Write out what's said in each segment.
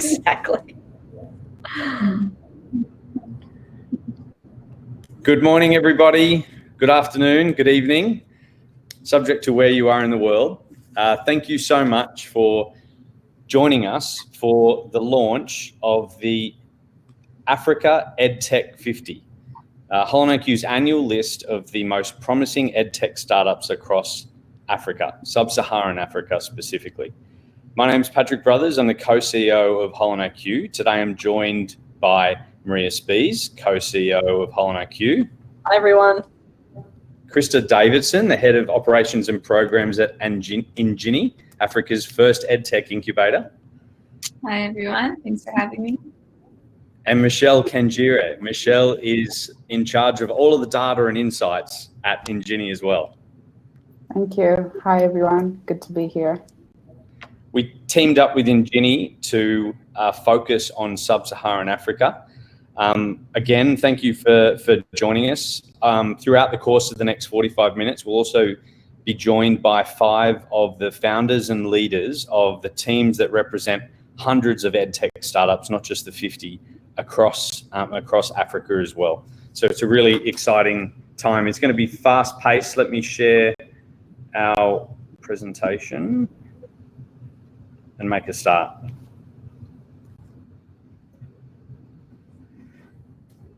Exactly. Good morning, everybody. Good afternoon, good evening, subject to where you are in the world. Thank you so much for joining us for the launch of the Africa EdTech 50, HolonIQ's annual list of the most promising EdTech startups across Africa, Sub-Saharan Africa specifically. My name's Patrick Brothers. I'm the co-CEO of HolonIQ. Today I'm joined by Maria Spies, co-CEO of HolonIQ. Hi, everyone. Krista Davidson, the head of operations and programs at INJINI, Africa's first EdTech incubator. Hi, everyone. Thanks for having me. And Michelle Kanjire. Michelle is in charge of all of the data and insights at INJINI as well. Thank you. Hi, everyone. Good to be here. We teamed up with INJINI to focus on Sub-Saharan Africa. Again, thank you for joining us. Throughout the course of the next 45 minutes, we'll also be joined by 5 of the founders and leaders of the teams that represent hundreds of EdTech startups, not just the 50, across Africa as well. So it's a really exciting time. It's going to be fast-paced. Let me share our presentation and make a start.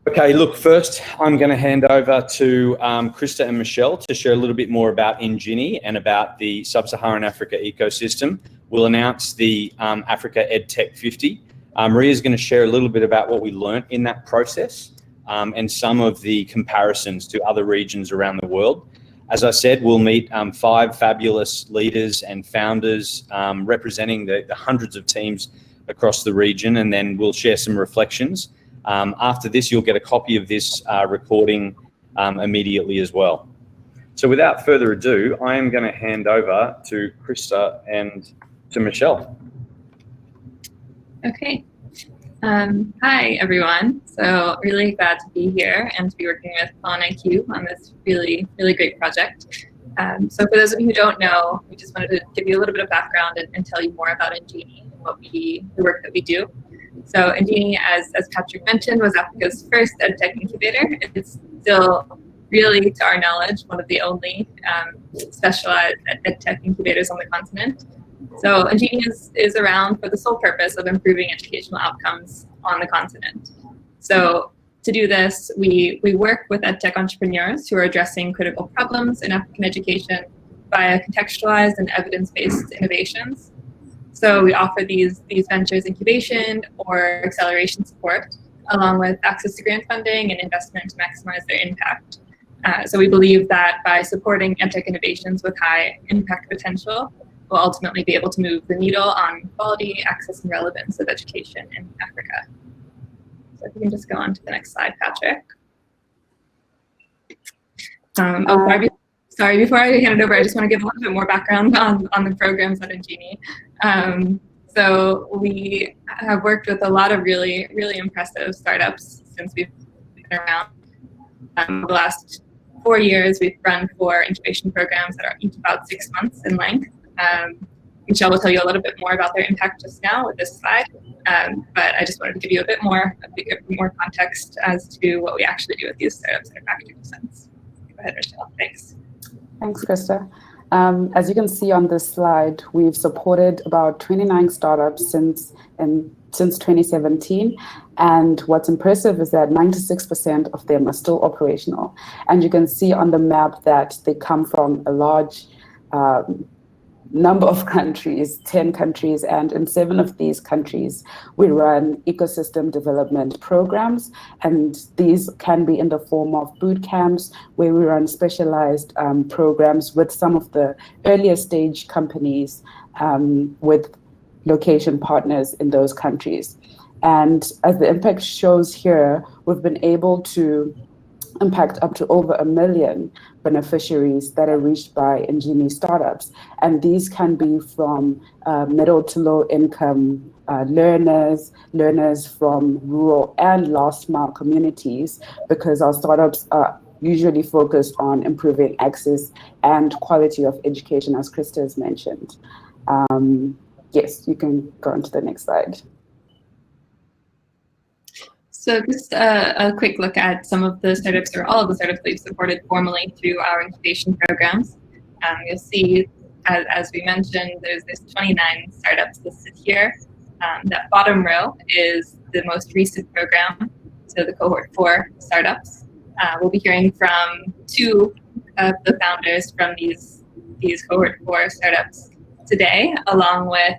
Okay, look, first I'm going to hand over to Krista and Michelle to share a little bit more about INJINI and about the Sub-Saharan Africa ecosystem. We'll announce the Africa EdTech 50. Maria's going to share a little bit about what we learned in that process and some of the comparisons to other regions around the world. As I said, we'll meet 5 fabulous leaders and founders representing the hundreds of teams across the region, and then we'll share some reflections. After this, you'll get a copy of this recording immediately as well. So without further ado, I am going to hand over to Krista and to Michelle. Okay. Hi, everyone. So really glad to be here and to be working with HolonIQ on this really great project. So for those of you who don't know, we just wanted to give you a little bit of background and tell you more about INJINI and the work that we do. So INJINI, as Patrick mentioned, was Africa's first EdTech incubator. It's still really, to our knowledge, one of the only specialized EdTech incubators on the continent. So INJINI is around for the sole purpose of improving educational outcomes on the continent. So to do this, we work with EdTech entrepreneurs who are addressing critical problems in African education via contextualized and evidence-based innovations. So we offer these ventures incubation or acceleration support, along with access to grant funding and investment to maximize their impact. So we believe that by supporting EdTech innovations with high impact potential, we'll ultimately be able to move the needle on quality, access, and relevance of education in Africa. So if you can just go on to the next slide, Patrick. Sorry, before I hand it over, I just want to give a little bit more background on the programs at INJINI. So we have worked with a lot of really impressive startups since we've been around. The last 4 years, we've run 4 incubation programs that are each about 6 months in length. Michelle will tell you a little bit more about their impact just now with this slide, but I just wanted to give you a bit more context as to what we actually do with these startups in a practical sense. Go ahead, Michelle. Thanks. Thanks, Krista. As you can see on this slide, we've supported about 29 startups since 2017. And what's impressive is that 96% of them are still operational. And you can see on the map that they come from a large number of countries, 10 countries, and in 7 of these countries, we run ecosystem development programs, and these can be in the form of boot camps, where we run specialized programs with some of the earlier stage companies with location partners in those countries. And as the impact shows here, we've been able to impact up to over 1 million beneficiaries that are reached by INJINI startups. And these can be from middle to low income learners from rural and last mile communities, because our startups are usually focused on improving access and quality of education, as Krista has mentioned. Yes, you can go on to the next slide. So just a quick look at some of the startups, or all of the startups we've supported formally through our incubation programs. You'll see, as we mentioned, there's 29 startups listed here. That bottom row is the most recent program, so the cohort 4 startups. We'll be hearing from 2 of the founders from these cohort 4 startups today, along with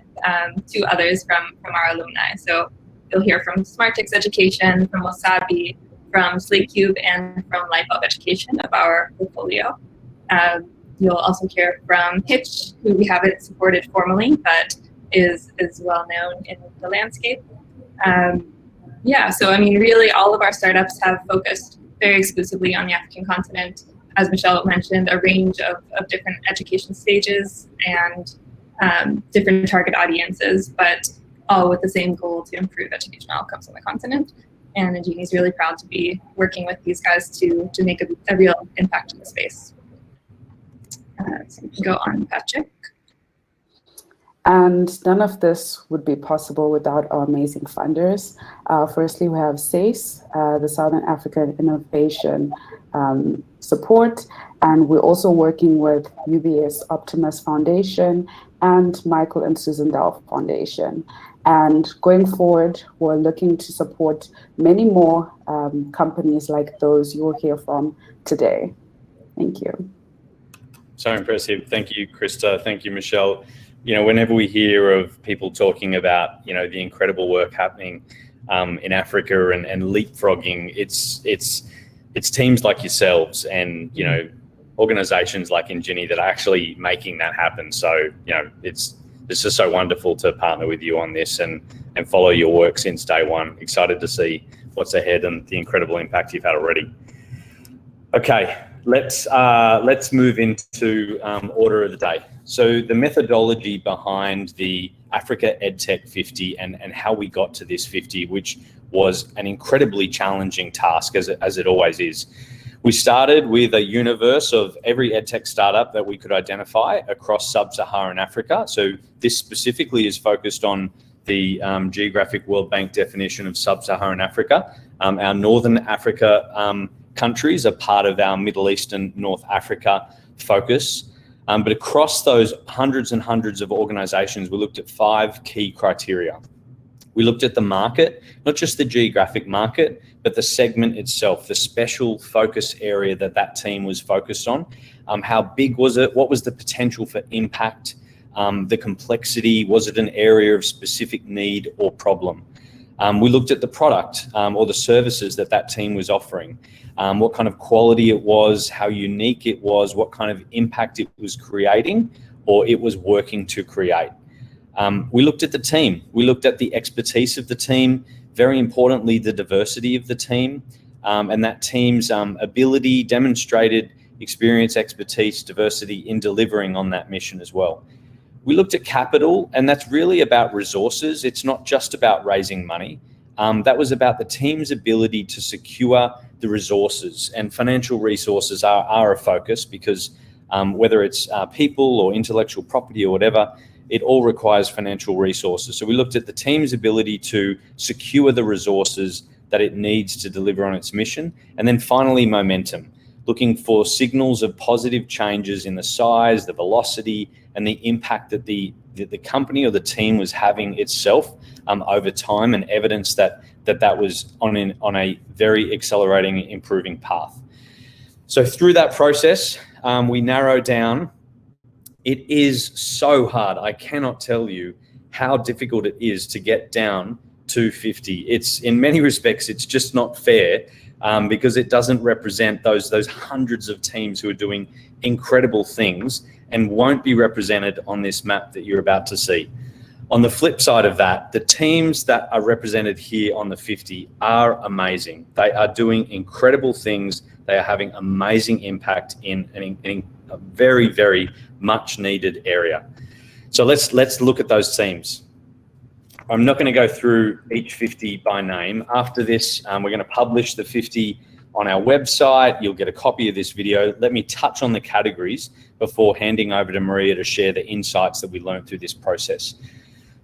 2 others from our alumni. So you'll hear from SmartX Education, from Wasabi, from SlateCube, and from Lightbulb Education of our portfolio. You'll also hear from Hitch, who we haven't supported formally, but is well known in the landscape. Yeah, so I mean, really all of our startups have focused very exclusively on the African continent. As Michelle mentioned, a range of different education stages and different target audiences, but all with the same goal to improve educational outcomes on the continent. And INJINI is really proud to be working with these guys to make a real impact in the space. So we can go on, Patrick. And none of this would be possible without our amazing funders. Firstly, we have SACE, the Southern African Innovation Support, and we're also working with UBS Optimus Foundation and Michael and Susan Delph Foundation. And going forward, we're looking to support many more companies like those you will hear from today. Thank you. So impressive. Thank you, Krista. Thank you, Michelle. You know, whenever we hear of people talking about, you know, the incredible work happening in Africa and leapfrogging, it's teams like yourselves and, you know, organizations like INJINI that are actually making that happen. So, you know, it's just so wonderful to partner with you on this and follow your work since day one. Excited to see what's ahead and the incredible impact you've had already. Okay, let's move into order of the day. So the methodology behind the Africa EdTech 50 and how we got to this 50, which was an incredibly challenging task, as it always is. We started with a universe of every EdTech startup that we could identify across Sub-Saharan Africa. So this specifically is focused on the geographic World Bank definition of Sub-Saharan Africa. Our Northern Africa countries are part of our Middle East and North Africa focus. But across those hundreds and hundreds of organizations, we looked at 5 key criteria. We looked at the market, not just the geographic market, but the segment itself, the special focus area that team was focused on. How big was it? What was the potential for impact? The complexity, was it an area of specific need or problem? We looked at the product or the services that team was offering, what kind of quality it was, how unique it was, what kind of impact it was creating or it was working to create. We looked at the team. We looked at the expertise of the team, very importantly, the diversity of the team, and that team's ability, demonstrated experience, expertise, diversity in delivering on that mission as well. We looked at capital, and that's really about resources. It's not just about raising money. That was about the team's ability to secure the resources, and financial resources are a focus because whether it's people or intellectual property or whatever, it all requires financial resources. So we looked at the team's ability to secure the resources that it needs to deliver on its mission. And then finally, momentum, looking for signals of positive changes in the size, the velocity, and the impact that the company or the team was having itself over time, and evidence that was on a very accelerating, improving path. So through that process, we narrowed down. It is so hard. I cannot tell you how difficult it is to get down to 50. It's, in many respects, it's just not fair because it doesn't represent those hundreds of teams who are doing incredible things and won't be represented on this map that you're about to see. On the flip side of that, the teams that are represented here on the 50 are amazing. They are doing incredible things. They are having amazing impact in a very, very much needed area. So let's look at those teams. I'm not going to go through each 50 by name. After this, we're going to publish the 50 on our website. You'll get a copy of this video. Let me touch on the categories before handing over to Maria to share the insights that we learned through this process.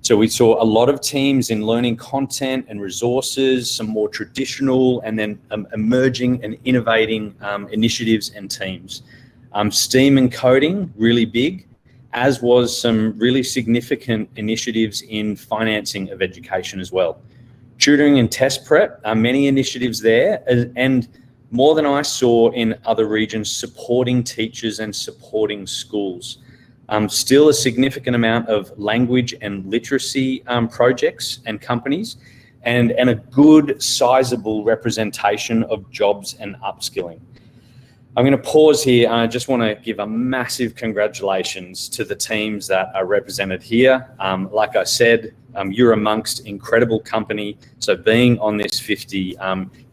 So we saw a lot of teams in learning content and resources, some more traditional and then emerging and innovating initiatives and teams. STEAM and coding, really big, as was some really significant initiatives in financing of education as well. Tutoring and test prep, many initiatives there, and more than I saw in other regions, supporting teachers and supporting schools. Still a significant amount of language and literacy projects and companies, and a good sizable representation of jobs and upskilling. I'm going to pause here. I just want to give a massive congratulations to the teams that are represented here. Like I said, you're amongst incredible company. So being on this 50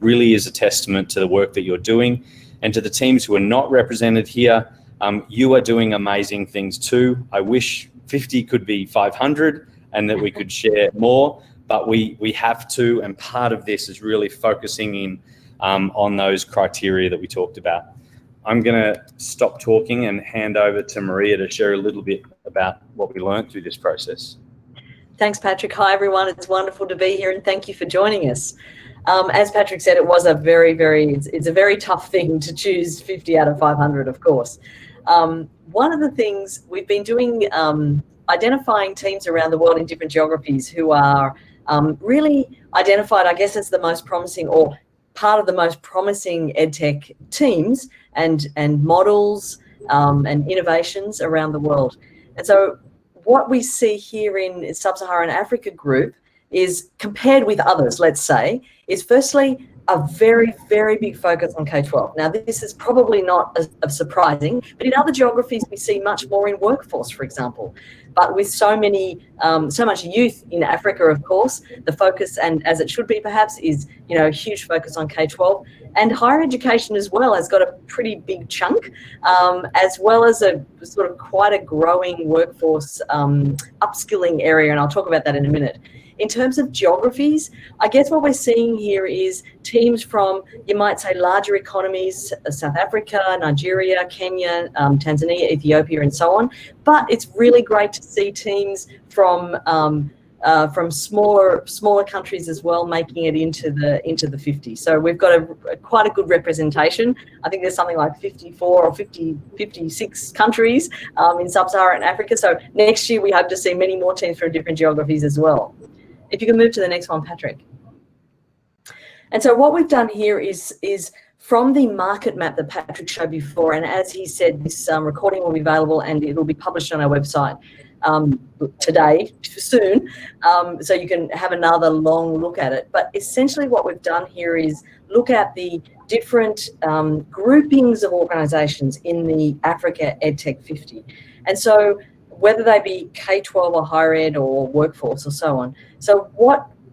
really is a testament to the work that you're doing. And to the teams who are not represented here, you are doing amazing things too. I wish 50 could be 500 and that we could share more, but we have to. And part of this is really focusing in on those criteria that we talked about. I'm going to stop talking and hand over to Maria to share a little bit about what we learned through this process. Thanks, Patrick. Hi, everyone. It's wonderful to be here, and thank you for joining us. As Patrick said, it was a it's a very tough thing to choose 50 out of 500, of course. One of the things we've been doing, identifying teams around the world in different geographies who are really identified, I guess, as the most promising or part of the most promising EdTech teams and models and innovations around the world. And so what we see here in Sub-Saharan Africa group is, compared with others, let's say, is firstly a very, very big focus on K-12. Now, this is probably not as surprising, but in other geographies, we see much more in workforce, for example. But with so much youth in Africa, of course, the focus, and as it should be perhaps, is, a huge focus on K-12. And higher education as well has got a pretty big chunk, as well as a sort of quite a growing workforce upskilling area, and I'll talk about that in a minute. In terms of geographies, I guess what we're seeing here is teams from, you might say, larger economies, South Africa, Nigeria, Kenya, Tanzania, Ethiopia, and so on. But it's really great to see teams from smaller countries as well, making it into the 50. So we've got quite a good representation. I think there's something like 54 or 56 countries in Sub-Saharan Africa. So next year we hope to see many more teams from different geographies as well. If you can move to the next one, Patrick. And so what we've done here is from the market map that Patrick showed before, and as he said, this recording will be available and it will be published on our website today, soon, so you can have another long look at it. But essentially what we've done here is look at the different groupings of organisations in the Africa EdTech 50. And so whether they be K-12 or higher ed or workforce or so on. So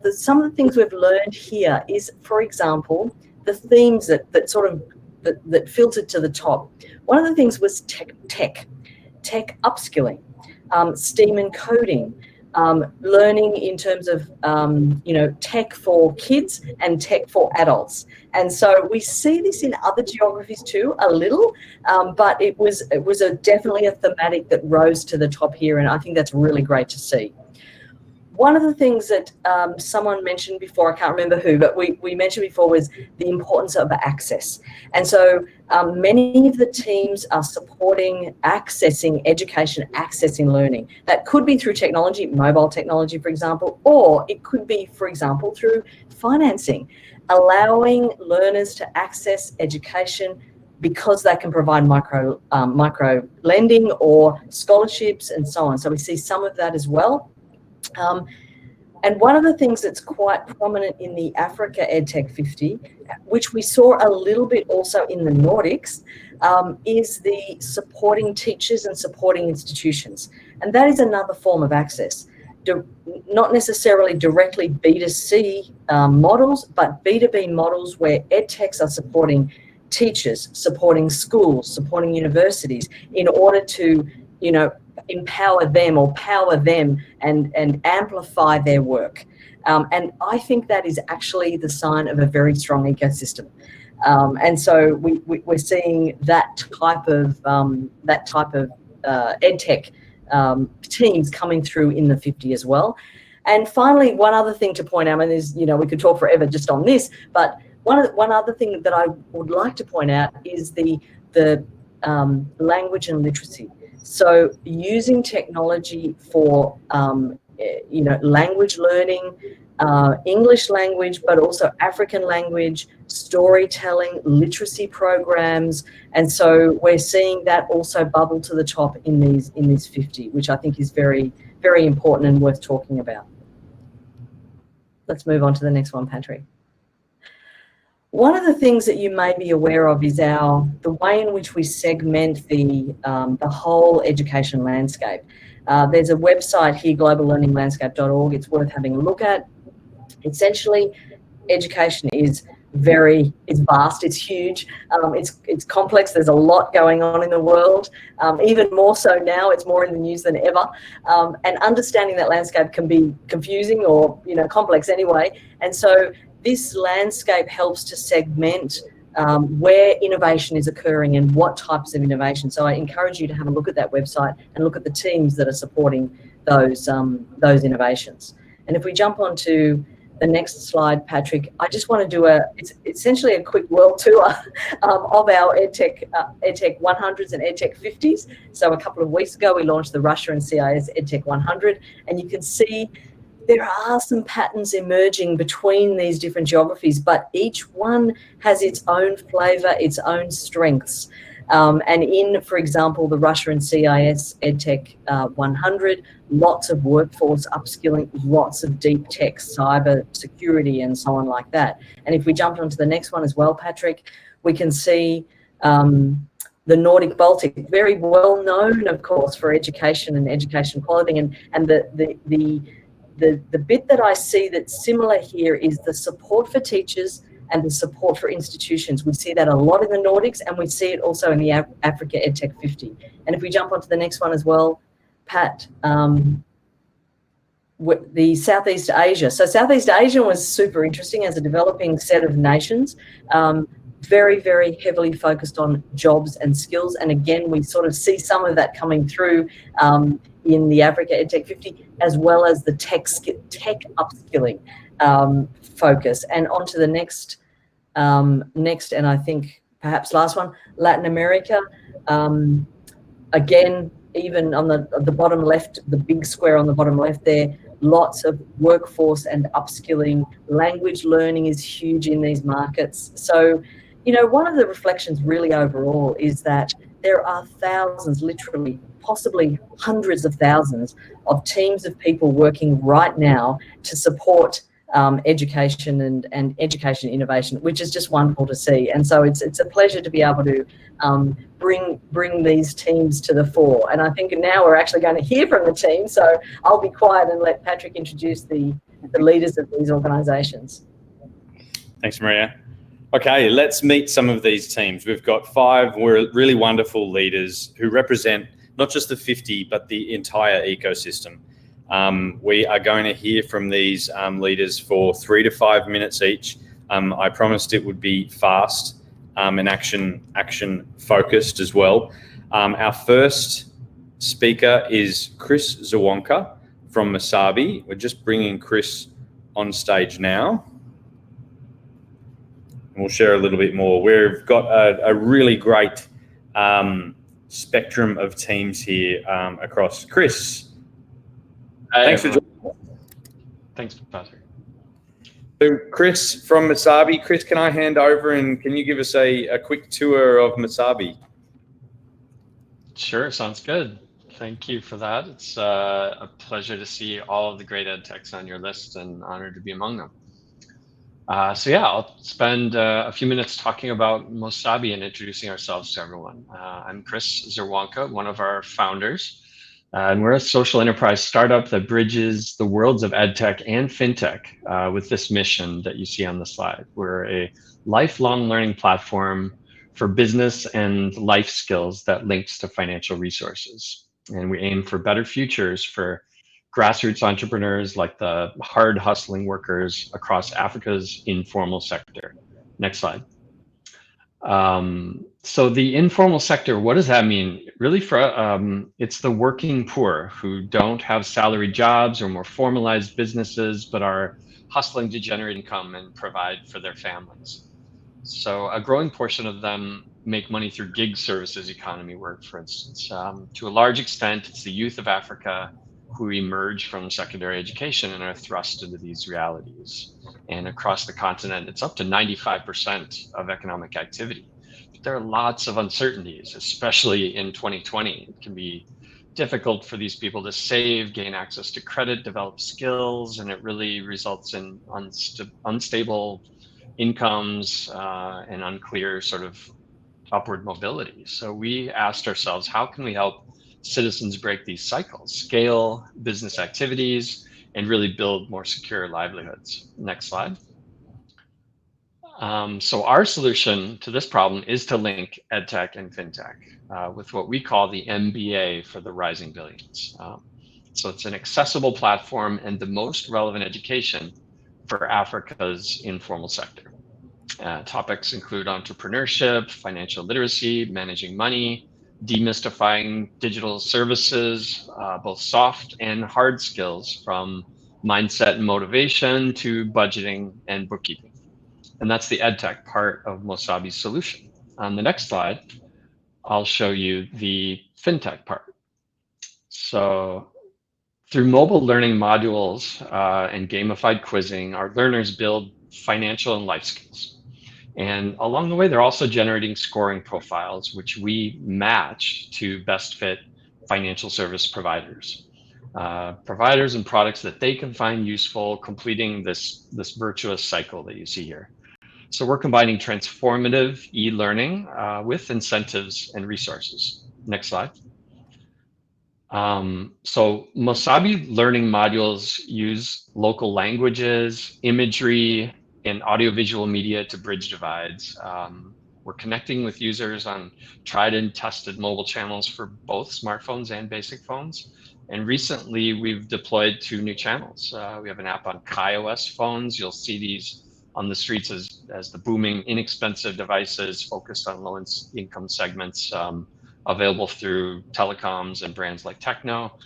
some of the things we've learned here is, for example, the themes that filtered to the top. One of the things was tech upskilling, STEAM and coding, learning in terms of tech for kids and tech for adults. And so we see this in other geographies too, a little, but it was definitely a thematic that rose to the top here, and I think that's really great to see. One of the things that someone mentioned before, I can't remember who, but we mentioned before, was the importance of access. And so many of the teams are supporting accessing education, accessing learning. That could be through technology, mobile technology, for example, or it could be, for example, through financing, allowing learners to access education because they can provide micro lending or scholarships and so on. So we see some of that as well. And one of the things that's quite prominent in the Africa EdTech 50, which we saw a little bit also in the Nordics, is the supporting teachers and supporting institutions. And that is another form of access. Not necessarily directly B2C models, but B2B models where EdTechs are supporting teachers, supporting schools, supporting universities in order to, empower them or power them and amplify their work. And I think that is actually the sign of a very strong ecosystem. And so we're seeing that type of EdTech teams coming through in the 50 as well. And finally, one other thing to point out, and is, you know, we could talk forever just on this, but one other thing that I would like to point out is the language and literacy. So using technology for you know, language learning, English language, but also African language, storytelling, literacy programs, and so we're seeing that also bubble to the top in these 50, which I think is very, very important and worth talking about. Let's move on to the next one, Patrick. One of the things that you may be aware of is the way in which we segment the whole education landscape. There's a website here, globallearninglandscape.org. It's worth having a look at. Essentially, education is vast, it's huge, it's complex. There's a lot going on in the world, even more so now. It's more in the news than ever, and understanding that landscape can be confusing or, you know, complex anyway. And so this landscape helps to segment where innovation is occurring and what types of innovation. So I encourage you to have a look at that website and look at the teams that are supporting those innovations. And if we jump onto the next slide, Patrick, I just want to do it's essentially a quick world tour of our EdTech 100s and EdTech 50s. So a couple of weeks ago, we launched the Russia and CIS EdTech 100, and you can see there are some patterns emerging between these different geographies, but each one has its own flavour, its own strengths. And in, for example, the Russia and CIS EdTech 100, lots of workforce upskilling, lots of deep tech, cyber security, and so on like that. And if we jump onto the next one as well, Patrick, we can see the Nordic Baltic, very well known, of course, for education and education quality. And the bit that I see that's similar here is the support for teachers and the support for institutions. We see that a lot in the Nordics, and we see it also in the Africa EdTech 50. And if we jump onto the next one as well, Pat, the Southeast Asia. So Southeast Asia was super interesting as a developing set of nations, very, very heavily focused on jobs and skills. And again, we sort of see some of that coming through in the Africa EdTech 50, as well as the tech upskilling focus. And on to the next, and I think perhaps last one, Latin America. Again, even on the bottom left, the big square on the bottom left there, lots of workforce and upskilling. Language learning is huge in these markets. So, you know, one of the reflections really overall is that there are thousands, literally, possibly hundreds of thousands of teams of people working right now to support education and education innovation, which is just wonderful to see. And so it's a pleasure to be able to bring these teams to the fore. And I think now we're actually going to hear from the team. So I'll be quiet and let Patrick introduce the leaders of these organisations. Thanks, Maria. Okay, let's meet some of these teams. We've got 5 really wonderful leaders who represent not just the 50, but the entire ecosystem. We are going to hear from these leaders for 3 to 5 minutes each. I promised it would be fast and action focused as well. Our first speaker is Chris Zawonka from Masabi. We're just bringing Chris on stage now. And we'll share a little bit more. We've got a really great spectrum of teams here across. Chris, thanks for joining us. Thanks, Patrick. So Chris from Masabi. Chris, can I hand over and can you give us a quick tour of Masabi? Sure, sounds good. Thank you for that. It's a pleasure to see all of the great ed techs on your list and honored to be among them. So yeah, I'll spend a few minutes talking about Masabi and introducing ourselves to everyone. I'm Chris Zawonka, one of our founders, and we're a social enterprise startup that bridges the worlds of edtech and fintech with this mission that you see on the slide. We're a lifelong learning platform for business and life skills that links to financial resources. And we aim for better futures for grassroots entrepreneurs like the hard hustling workers across Africa's informal sector. Next slide. So the informal sector, what does that mean? Really, it's the working poor who don't have salary jobs or more formalized businesses, but are hustling to generate income and provide for their families. So a growing portion of them make money through gig services economy work, for instance. To a large extent, it's the youth of Africa who emerge from secondary education and are thrust into these realities. And across the continent, it's up to 95% of economic activity. But there are lots of uncertainties, especially in 2020. It can be difficult for these people to save, gain access to credit, develop skills, and it really results in unstable incomes and unclear sort of upward mobility. So we asked ourselves, how can we help citizens break these cycles, scale business activities, and really build more secure livelihoods? Next slide. So our solution to this problem is to link EdTech and FinTech with what we call the MBA for the rising billions. So it's an accessible platform and the most relevant education for Africa's informal sector. Topics include entrepreneurship, financial literacy, managing money, demystifying digital services, both soft and hard skills, from mindset and motivation to budgeting and bookkeeping. And that's the EdTech part of Mosabi's solution. On the next slide, I'll show you the FinTech part. So through mobile learning modules and gamified quizzing, our learners build financial and life skills. And along the way, they're also generating scoring profiles, which we match to best fit financial service providers. Providers and products that they can find useful, completing this virtuous cycle that you see here. So we're combining transformative e-learning with incentives and resources. Next slide. So Mosabi learning modules use local languages, imagery, and audiovisual media to bridge divides. We're connecting with users on tried and tested mobile channels for both smartphones and basic phones. And recently we've deployed 2 new channels. We have an app on iOS phones. You'll see these on the streets as the booming, inexpensive devices focused on low-income segments, available through telecoms and brands like Techno.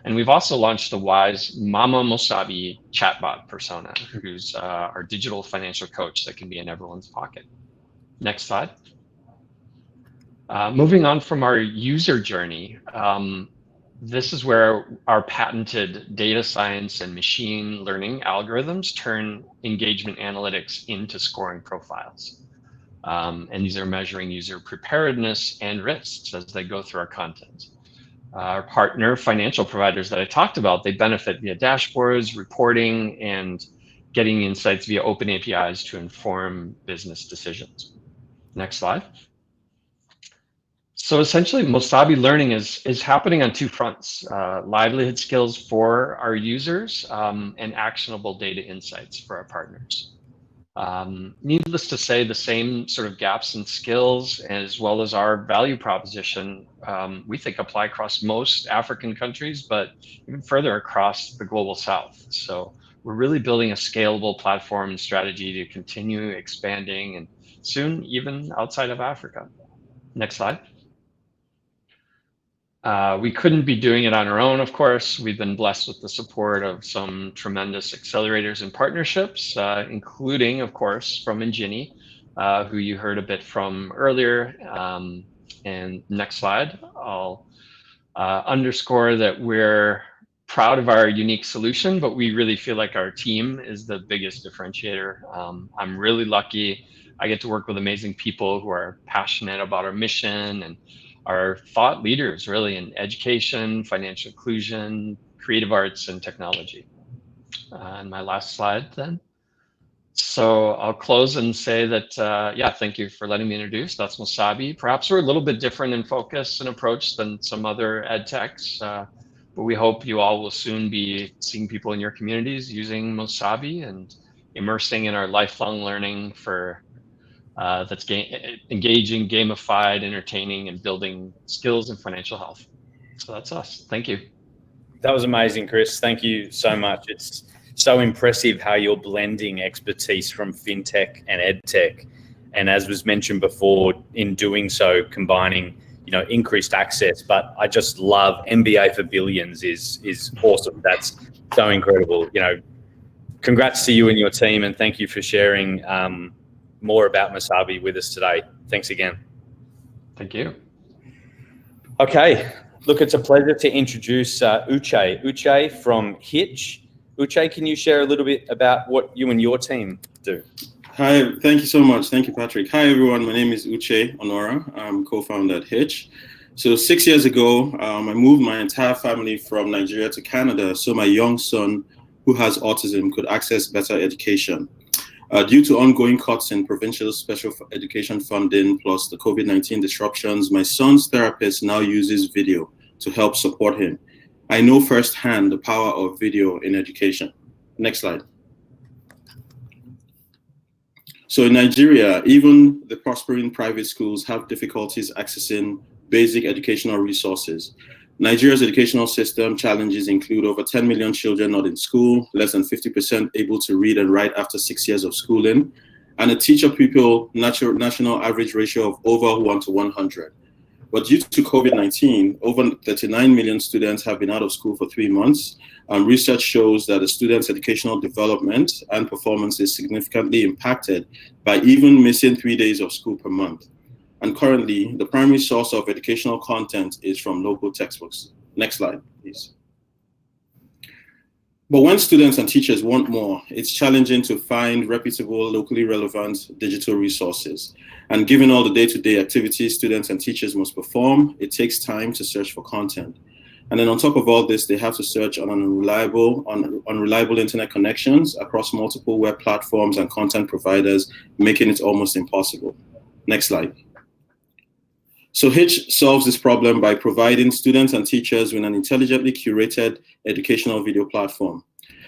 And we've also launched the Wise Mama Mosabi chatbot persona, who's our digital financial coach that can be in everyone's pocket. Next slide. Moving on from our user journey, this is where our patented data science and machine learning algorithms turn engagement analytics into scoring profiles. And these are measuring user preparedness and risks as they go through our content. Our partner financial providers that I talked about, they benefit via dashboards, reporting, and getting insights via open APIs to inform business decisions. Next slide. So essentially, Mosabi learning is happening on 2 fronts: livelihood skills for our users and actionable data insights for our partners. Needless to say, the same sort of gaps in skills as well as our value proposition, we think apply across most African countries, but even further across the global South. So we're really building a scalable platform and strategy to continue expanding and soon even outside of Africa. Next slide. We couldn't be doing it on our own, of course. We've been blessed with the support of some tremendous accelerators and partnerships, including, of course, from INJINI, who you heard a bit from earlier. And next slide, I'll underscore that we're proud of our unique solution, but we really feel like our team is the biggest differentiator. I'm really lucky. I get to work with amazing people who are passionate about our mission and are thought leaders really in education, financial inclusion, creative arts, and technology. And my last slide then. So I'll close and say that, yeah, thank you for letting me introduce. That's Mosabi. Perhaps we're a little bit different in focus and approach than some other ed techs, but we hope you all will soon be seeing people in your communities using Mosabi and immersing in our lifelong learning for that's engaging, gamified, entertaining, and building skills and financial health. So that's us. Thank you. That was amazing, Chris. Thank you so much. It's so impressive how you're blending expertise from FinTech and EdTech And as was mentioned before, in doing so, combining, increased access. But I just love MBA for Billions is awesome. That's so incredible. Congrats to you and your team, and thank you for sharing more about Masabi with us today. Thanks again. Thank you. Okay, look, it's a pleasure to introduce Uche. Uche from Hitch. Uche, can you share a little bit about what you and your team do? Hi, thank you so much. Thank you, Patrick. Hi, everyone. My name is Uche Onora. I'm co-founder at Hitch. So 6 years ago, I moved my entire family from Nigeria to Canada so my young son, who has autism, could access better education. Due to ongoing cuts in provincial special education funding plus the COVID-19 disruptions, my son's therapist now uses video to help support him. I know firsthand the power of video in education. Next slide. So in Nigeria, even the prospering private schools have difficulties accessing basic educational resources. Nigeria's educational system challenges include over 10 million children not in school, less than 50% able to read and write after 6 years of schooling, and a teacher-pupil national average ratio of over 1 to 100. But due to COVID-19, over 39 million students have been out of school for 3 months. Research shows that a student's educational development and performance is significantly impacted by even missing 3 days of school per month. And currently, the primary source of educational content is from local textbooks. Next slide, please. But when students and teachers want more, it's challenging to find reputable, locally relevant digital resources. And given all the day-to-day activities students and teachers must perform, it takes time to search for content. And then on top of all this, they have to search on unreliable internet connections across multiple web platforms and content providers, making it almost impossible. Next slide. So Hitch solves this problem by providing students and teachers with an intelligently curated educational video platform.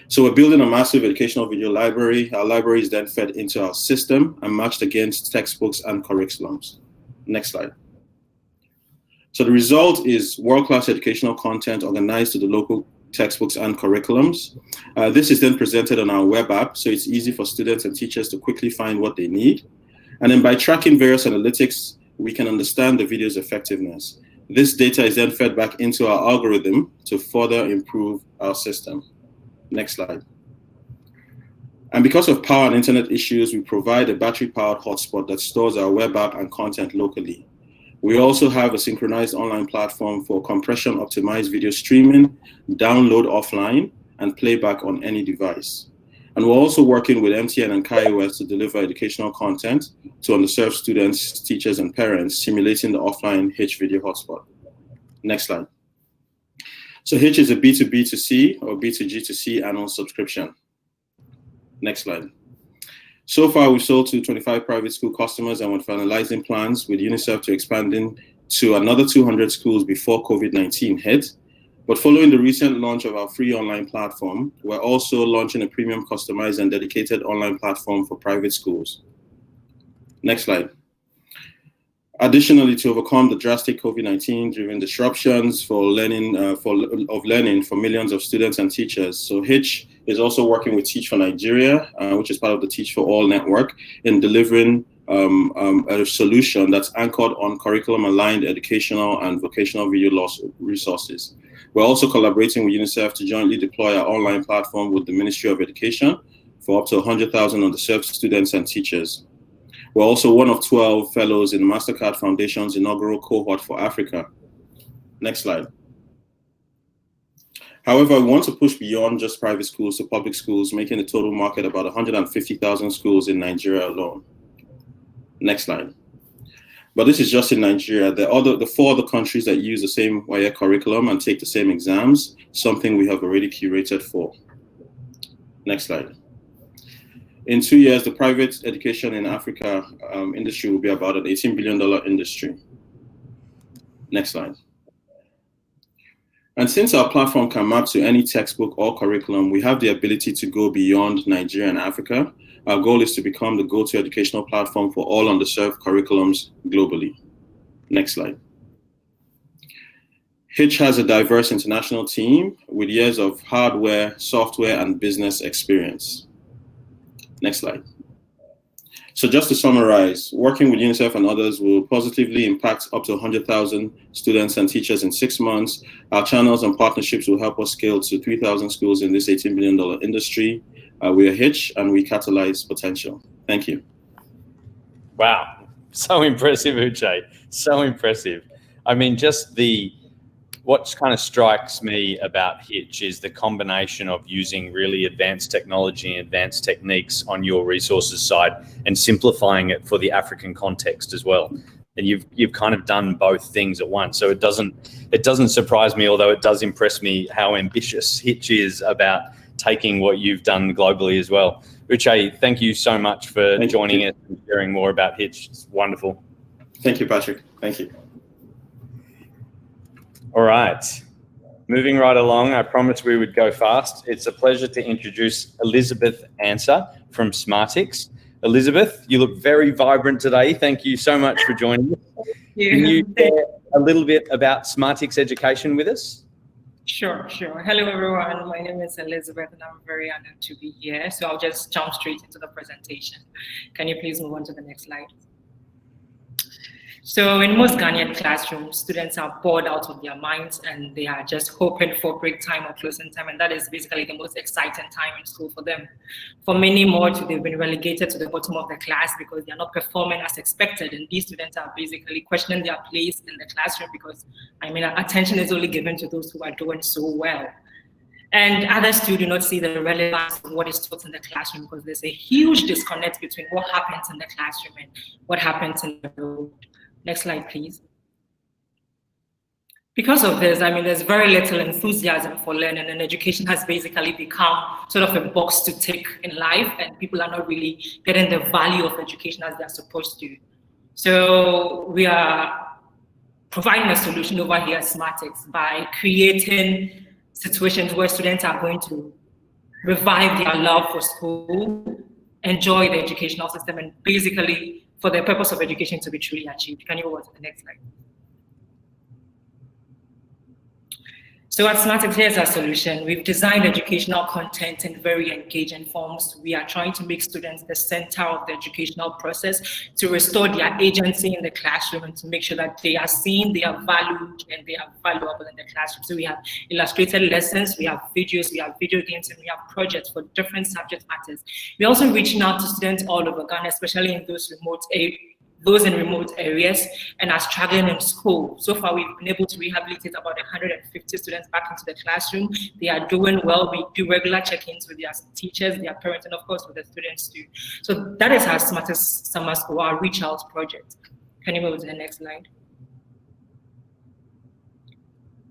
So we're building a massive educational video library. Our library is then fed into our system and matched against textbooks and curriculums. Next slide. So the result is world-class educational content organized to the local textbooks and curriculums. This is then presented on our web app, so it's easy for students and teachers to quickly find what they need. And then by tracking various analytics, we can understand the video's effectiveness. This data is then fed back into our algorithm to further improve our system. Next slide. And because of power and internet issues, we provide a battery-powered hotspot that stores our web app and content locally. We also have a synchronized online platform for compression-optimized video streaming, download offline, and playback on any device. And we're also working with MTN and KaiOS to deliver educational content to underserved students, teachers, and parents, simulating the offline Hitch video hotspot. Next slide. So Hitch is a B2B2C or B2G2C annual subscription. Next slide. So far, we've sold to 25 private school customers, and we're finalizing plans with UNICEF to expanding to another 200 schools before COVID-19 hit. But following the recent launch of our free online platform, we're also launching a premium customized and dedicated online platform for private schools. Next slide. Additionally, to overcome the drastic COVID-19 driven disruptions for learning for millions of students and teachers, so Hitch is also working with Teach for Nigeria, which is part of the Teach for All network, in delivering a solution that's anchored on curriculum-aligned educational and vocational video resources. We're also collaborating with UNICEF to jointly deploy our online platform with the Ministry of Education for up to 100,000 underserved students and teachers. We're also one of 12 fellows in the MasterCard Foundation's inaugural cohort for Africa. Next slide. However, we want to push beyond just private schools to public schools, making the total market about 150,000 schools in Nigeria alone. Next slide. But this is just in Nigeria. The 4 other countries that use the same WAEC curriculum and take the same exams, something we have already curated for. Next slide. In 2 years, the private education in Africa industry will be about an $18 billion industry. Next slide. And since our platform can map to any textbook or curriculum, we have the ability to go beyond Nigeria and Africa. Our goal is to become the go-to educational platform for all underserved curriculums globally. Next slide. Hitch has a diverse international team with years of hardware, software, and business experience. Next slide. So just to summarize, working with UNICEF and others will positively impact up to 100,000 students and teachers in 6 months. Our channels and partnerships will help us scale to 3,000 schools in this $18 billion industry. We are Hitch and we catalyze potential. Thank you. Wow, so impressive, Uche. So impressive. I mean, just what kind of strikes me about Hitch is the combination of using really advanced technology and advanced techniques on your resources side and simplifying it for the African context as well. And you've kind of done both things at once. So it doesn't surprise me, although it does impress me how ambitious Hitch is about taking what you've done globally as well. Uche, thank you so much for joining us and sharing more about Hitch. It's wonderful. Thank you, Patrick. Thank you. All right, moving right along. I promised we would go fast. It's a pleasure to introduce Elizabeth Answer from Thematics. Elizabeth, you look very vibrant today. Thank you so much for joining us. Can you share a little bit about Thematics education with us? Sure. Hello, everyone. My name is Elizabeth, and I'm very honored to be here. So I'll just jump straight into the presentation. Can you please move on to the next slide? So in most Ghanaian classrooms, students are bored out of their minds and they are just hoping for break time or closing time, and that is basically the most exciting time in school for them. For many more, they've been relegated to the bottom of the class because they're not performing as expected, and these students are basically questioning their place in the classroom because, attention is only given to those who are doing so well. And others too do not see the relevance of what is taught in the classroom because there's a huge disconnect between what happens in the classroom and what happens in the room. Next slide, please. Because of this, there's very little enthusiasm for learning, and education has basically become sort of a box to tick in life, and people are not really getting the value of education as they're supposed to. So we are providing a solution over here at Thematics by creating situations where students are going to revive their love for school, enjoy the educational system, and basically for the purpose of education to be truly achieved. Can you go on to the next slide? So at Thematics, here's our solution. We've designed educational content in very engaging forms. We are trying to make students the center of the educational process, to restore their agency in the classroom and to make sure that they are seen, they are valued, and they are valuable in the classroom. So we have illustrated lessons, we have videos, we have video games, and we have projects for different subject matters. We're also reaching out to students all over Ghana, especially in those in remote areas and are struggling in school. So far, we've been able to rehabilitate about 150 students back into the classroom. They are doing well. We do regular check-ins with their teachers, their parents, and of course with the students too. So that is our Smartest Summer School, our Reach Out project. Can you move to the next slide?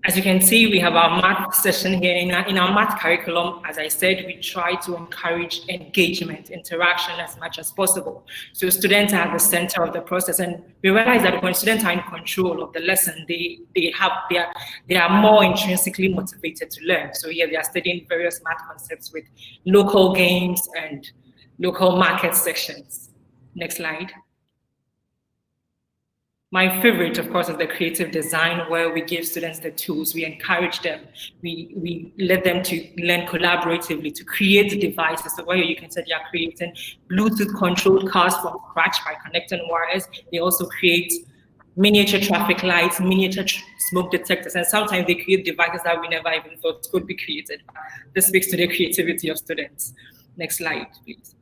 As you can see, we have our math session here. In our math curriculum, as I said, we try to encourage engagement, interaction as much as possible. So students are at the center of the process, and we realize that when students are in control of the lesson, they are more intrinsically motivated to learn. So here they are studying various math concepts with local games and local market sections. Next slide. My favorite, of course, is the creative design, where we give students the tools, we encourage them, we let them to learn collaboratively to create devices. So where you can say they are creating Bluetooth controlled cars from scratch by connecting wires. They also create miniature traffic lights, miniature smoke detectors, and sometimes they create devices that we never even thought could be created. This speaks to the creativity of students. Next slide, please.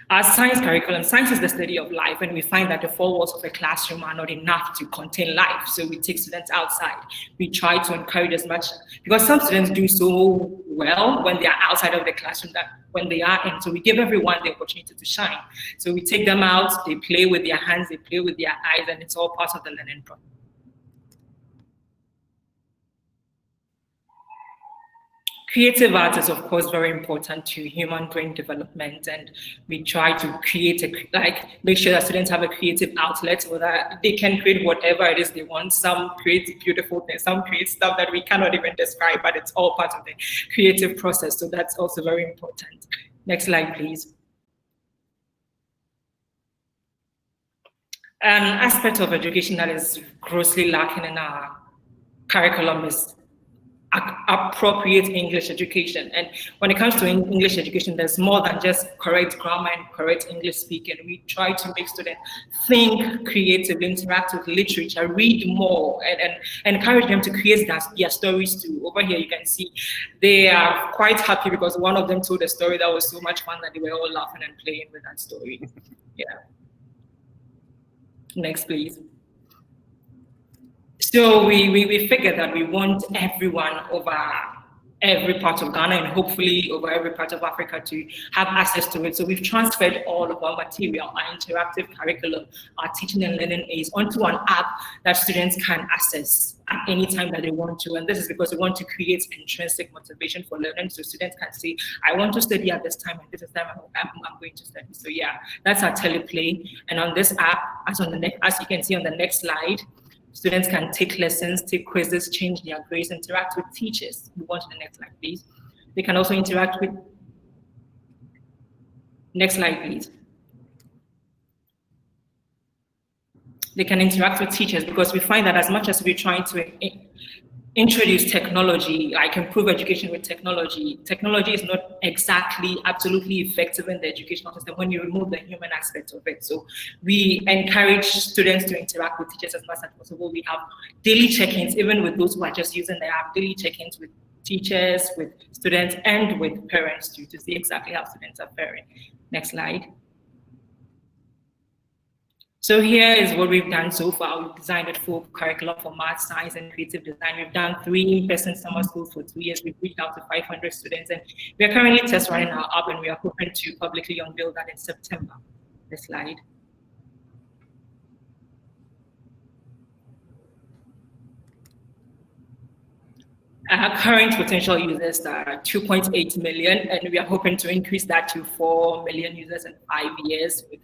Our science curriculum, science is the study of life, and we find that the four walls of a classroom are not enough to contain life. So we take students outside. We try to encourage as much, because some students do so well when they are outside of the classroom that when they are in. So we give everyone the opportunity to shine. So we take them out, they play with their hands, they play with their eyes, and it's all part of the learning process. Creative art is, of course, very important to human brain development, and we try to make sure that students have a creative outlet so that they can create whatever it is they want. Some create beautiful things, some create stuff that we cannot even describe, but it's all part of the creative process, so that's also very important. Next slide, please. An aspect of education that is grossly lacking in our curriculum is appropriate English education. And when it comes to English education, there's more than just correct grammar and correct English speaking. We try to make students think creatively, interact with literature, read more, and encourage them to create their stories too. Over here, you can see they are quite happy because one of them told a story that was so much fun that they were all laughing and playing with that story. Yeah. Next, please. So we figured that we want everyone over every part of Ghana and hopefully over every part of Africa to have access to it. So we've transferred all of our material, our interactive curriculum, our teaching and learning aids onto an app that students can access at any time that they want to. And this is because we want to create intrinsic motivation for learning. So students can say, I want to study at this time and this is time I'm going to study. So yeah, that's our teleplay. And on this app, as you can see on the next slide, students can take lessons, take quizzes, change their grades, interact with teachers. Move on to the next slide, please. They can also interact with, next slide, please. They can interact with teachers because we find that as much as we're trying to introduce technology, like improve education with technology, technology is not exactly absolutely effective in the educational system when you remove the human aspect of it. So we encourage students to interact with teachers as much as possible. We have daily check-ins, even with those who are just using the app, daily check-ins with teachers, with students, and with parents too, to see exactly how students are faring. Next slide. So here is what we've done so far. We've designed a full curriculum for math, science, and creative design. We've done 3 in-person summer schools for 2 years. We've reached out to 500 students, and we are currently test running our app, and we are hoping to publicly unveil that in September. Next slide. Our current potential users are 2.8 million, and we are hoping to increase that to 4 million users in 5 years. With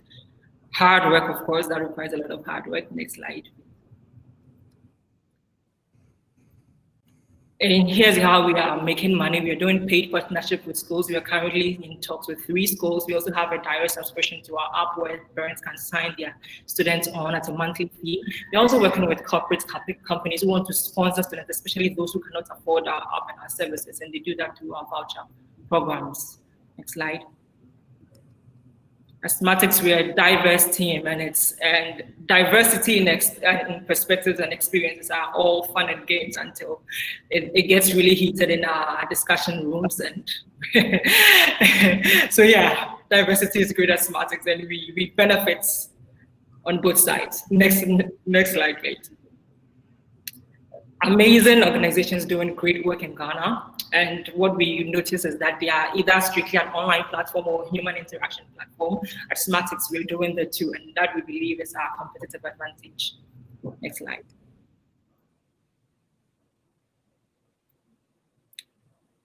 hard work, of course, that requires a lot of hard work. Next slide. And here's how we are making money. We are doing paid partnership with schools. We are currently in talks with 3 schools. We also have a direct subscription to our app where parents can sign their students on at a monthly fee. We're also working with corporate companies who want to sponsor students, especially those who cannot afford our app and our services, and they do that through our voucher programs. Next slide. At Thematics, we are a diverse team, and diversity in perspectives and experiences are all fun and games until it gets really heated in our discussion rooms. And so yeah, diversity is great at Thematics, and we benefit on both sides. Next slide, please. Amazing organizations doing great work in Ghana. And what we notice is that they are either strictly an online platform or human interaction platform. At Thematics, we're doing the two, and that we believe is our competitive advantage. Next slide.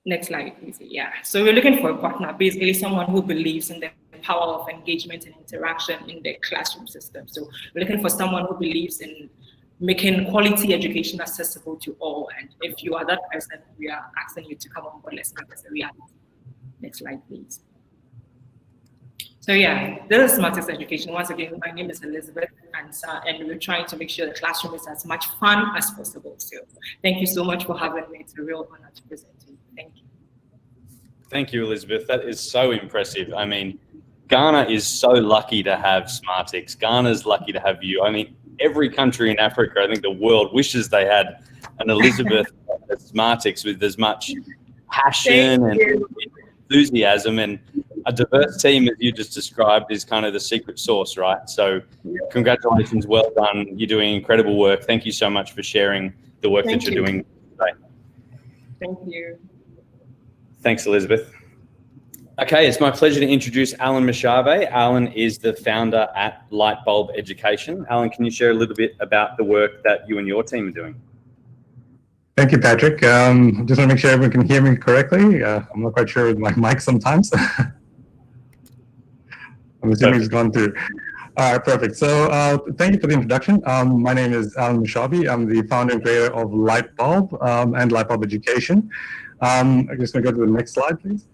Next slide, please. Yeah. So we're looking for a partner, basically someone who believes in the power of engagement and interaction in the classroom system. So we're looking for someone who believes in making quality education accessible to all. And if you are that person, we are asking you to come on board. Let's make this a reality. Next slide, please. So yeah, this is Thematics Education. Once again, my name is Elizabeth, and we're trying to make sure the classroom is as much fun as possible. So thank you so much for having me. It's a real honor to present to you. Thank you. Thank you, Elizabeth. That is so impressive. I mean, Ghana is so lucky to have Thematics. Ghana's lucky to have you. I mean, every country in Africa, I think the world wishes they had an Elizabeth at Thematics with as much passion and enthusiasm, and a diverse team, as you just described, is kind of the secret sauce, right? So congratulations, well done. You're doing incredible work. Thank you so much for sharing the work that you're doing today. Thank you. Thanks, Elizabeth. Okay, it's my pleasure to introduce Alan Mashabe. Alan is the founder at Lightbulb Education. Alan, can you share a little bit about the work that you and your team are doing? Thank you, Patrick. Just want to make sure everyone can hear me correctly. I'm not quite sure with my mic sometimes. I'm assuming it's gone through. All right, perfect. So thank you for the introduction. My name is Alan Mashabe. I'm the founder and creator of Lightbulb and Lightbulb Education. I'm just going to go to the next slide, please.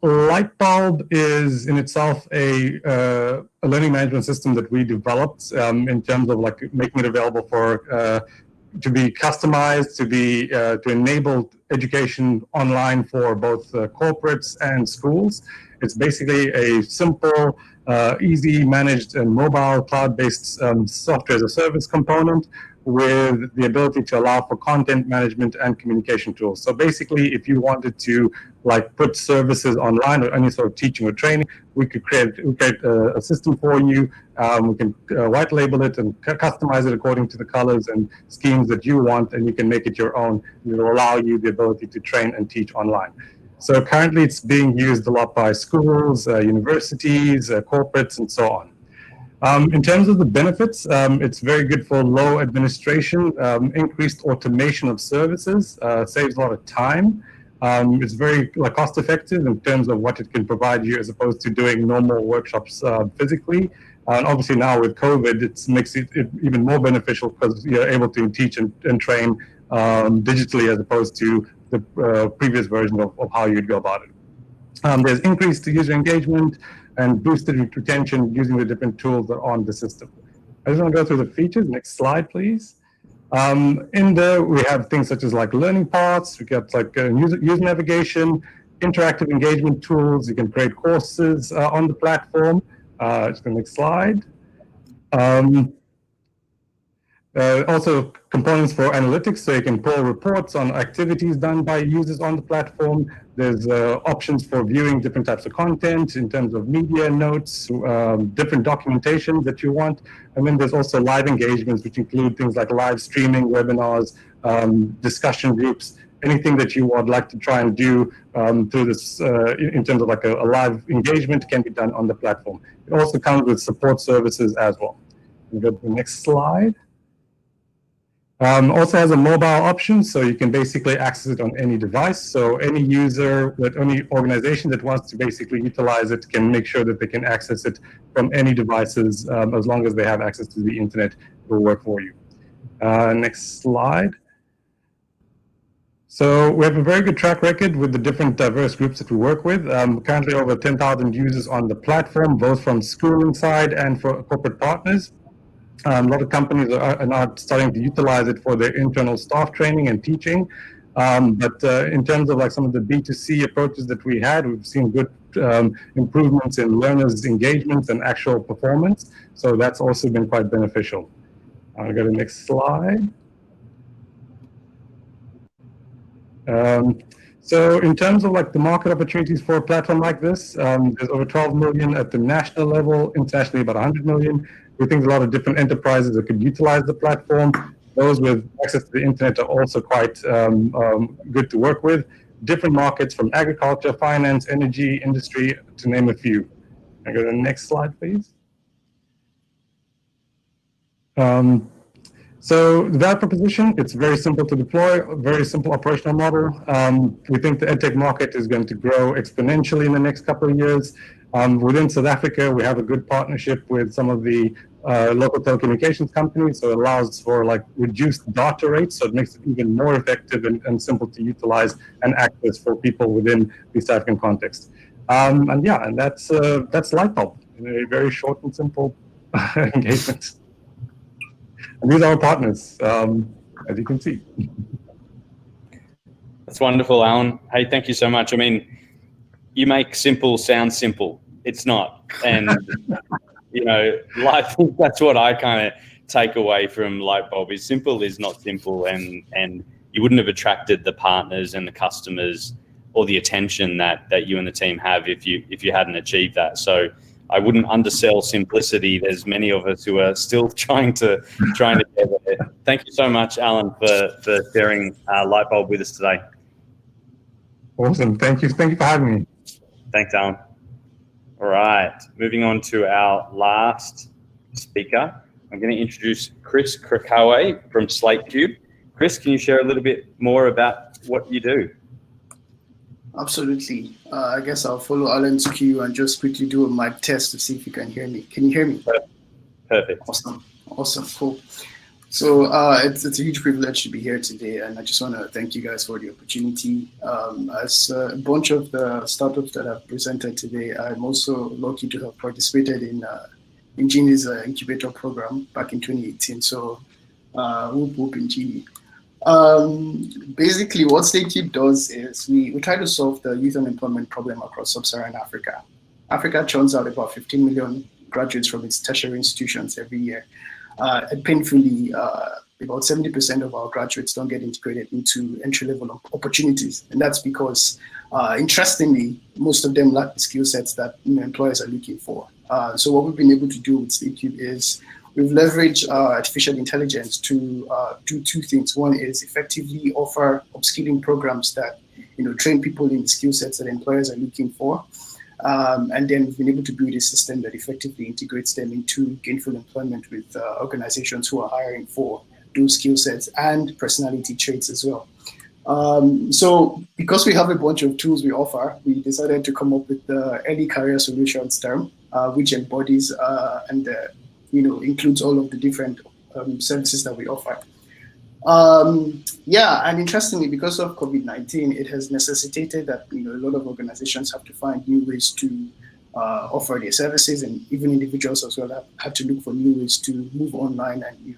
Lightbulb is in itself a learning management system that we developed in terms of like making it available for to be customized, to enable education online for both corporates and schools. It's basically a simple, easy managed and mobile cloud-based software as a service component with the ability to allow for content management and communication tools. So basically, if you wanted to put services online or any sort of teaching or training, we could create a system for you. We can white label it and customize it according to the colors and schemes that you want, and you can make it your own. It will allow you the ability to train and teach online. So currently it's being used a lot by schools, universities, corporates, and so on. In terms of the benefits, it's very good for low administration, increased automation of services, saves a lot of time. It's very cost effective in terms of what it can provide you as opposed to doing normal workshops physically. And obviously now with COVID, it makes it even more beneficial because you're able to teach and train digitally as opposed to the previous version of how you'd go about it. There's increased user engagement and boosted retention using the different tools that are on the system. I just want to go through the features. Next slide, please. In there, we have things such as learning paths. We got user navigation, interactive engagement tools. You can create courses on the platform. Just the next slide. Also components for analytics, so you can pull reports on activities done by users on the platform. There's options for viewing different types of content in terms of media notes, different documentation that you want. And then there's also live engagements, which include things like live streaming, webinars, discussion groups, anything that you would like to try and do through this in terms of a live engagement can be done on the platform. It also comes with support services as well. We go to the next slide. Also has a mobile option, so you can basically access it on any device. So any user, any organization that wants to basically utilize it can make sure that they can access it from any devices as long as they have access to the internet. It will work for you. Next slide. So we have a very good track record with the different diverse groups that we work with. Currently over 10,000 users on the platform, both from schooling side and for corporate partners. A lot of companies are now starting to utilize it for their internal staff training and teaching. But in terms of some of the B2C approaches that we had, we've seen good improvements in learners' engagements and actual performance. So that's also been quite beneficial. I'll go to the next slide. So in terms of the market opportunities for a platform like this, there's over 12 million at the national level, internationally about 100 million. We think there's a lot of different enterprises that could utilize the platform. Those with access to the internet are also quite good to work with. Different markets from agriculture, finance, energy, industry, to name a few. I go to the next slide, please. So the value proposition, it's very simple to deploy, very simple operational model. We think the EdTech market is going to grow exponentially in the next couple of years. Within South Africa, we have a good partnership with some of the local telecommunications companies, so it allows for reduced data rates, so it makes it even more effective and simple to utilize and access for people within the South African context. And that's Lightbulb in a very short and simple engagement. And these are our partners, as you can see. That's wonderful, Alan. Hey, thank you so much. I mean, you make simple sound simple. It's not. And, that's what I kind of take away from Lightbulb is simple is not simple. And you wouldn't have attracted the partners and the customers or the attention that you and the team have if you hadn't achieved that. So I wouldn't undersell simplicity. There's many of us who are still trying to get there. Thank you so much, Alan, for sharing Lightbulb with us today. Awesome. Thank you. Thank you for having me. Thanks, Alan. All right. Moving on to our last speaker. I'm going to introduce Chris Krakawe from SlateCube. Chris, can you share a little bit more about what you do? Absolutely. I guess I'll follow Alan's cue and just quickly do a mic test to see if you can hear me. Can you hear me? Perfect. Awesome. Cool. So it's a huge privilege to be here today, and I just want to thank you guys for the opportunity. As a bunch of the startups that have presented today, I'm also lucky to have participated in INJINI'S incubator program back in 2018. So Whoop whoop INJINI. Basically, what SlateCube does is we try to solve the youth unemployment problem across Sub-Saharan Africa. Africa churns out about 15 million graduates from its tertiary institutions every year. And painfully, about 70% of our graduates don't get integrated into entry-level opportunities. And that's because, interestingly, most of them lack the skill sets that employers are looking for. So what we've been able to do with SlateCube is we've leveraged artificial intelligence to do two things. One is effectively offer upskilling programs that train people in the skill sets that employers are looking for. And then we've been able to build a system that effectively integrates them into gainful employment with organizations who are hiring for those skill sets and personality traits as well. So because we have a bunch of tools we offer, we decided to come up with the Early Career Solutions term, which embodies and includes all of the different services that we offer. Yeah, and interestingly, because of COVID-19, it has necessitated that a lot of organizations have to find new ways to offer their services, and even individuals as well have to look for new ways to move online and